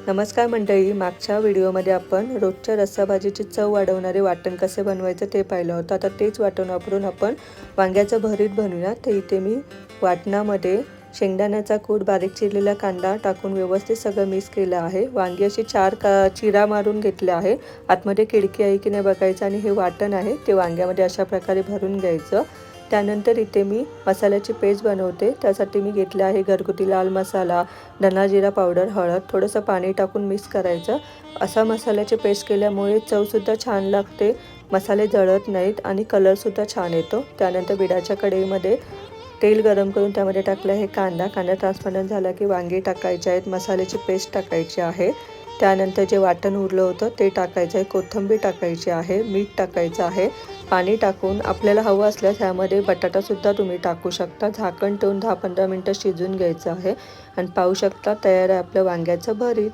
नमस्कार मंडळी, मागच्या व्हिडिओमध्ये आपण रोजच्या रस्साभाजीची चव वाढवणारे वाटण कसे बनवायचं ते पाहिलं होतं। आता तेच वाटण वापरून आपण वांग्याचं भरीत बनवूया। तर इथे मी वाटणामध्ये शेंगदाण्याचा कूट, बारीक चिरलेला कांदा टाकून व्यवस्थित सगळं मिक्स केलं आहे। वांगी अशी चिरा मारून घेतले आहे। आतमध्ये खिडकी आहे की नाही बघायचं आणि हे वाटण आहे ते वांग्यामध्ये अशा प्रकारे भरून घ्यायचं। त्यानंतर इथे मी मसाल्याची पेस्ट बनवते। त्यासाठी मी घेतले आहे घरगुती लाल मसाला, धना जिरा पावडर, हळद, थोडंसं पाणी टाकून मिक्स करायचं। असा मसाल्याची पेस्ट केल्यामुळे चवसुद्धा छान लागते, मसाले जळत नाहीत आणि कलरसुद्धा छान येतो। त्यानंतर बिडाच्या कढईमध्ये तेल गरम करून त्यामध्ये टाकलं आहे कांदा ट्रान्सपरंट झाला की वांगी टाकायचे आहेत, मसाल्याची पेस्ट टाकायची आहे। त्यानंतर जे वाटण उरलं होतं ते टाकायचं आहे, कोथिंबीर टाकायची आहे, मीठ टाकायचं आहे। पाणी टाकून आपल्याला हवं असल्यास ह्यामध्ये बटाटासुद्धा तुम्ही टाकू शकता। झाकण ठेवून 10-15 मिनिटं शिजून घ्यायचं आहे आणि पाहू शकता तयार आहे आपलं वांग्याचं भरीत।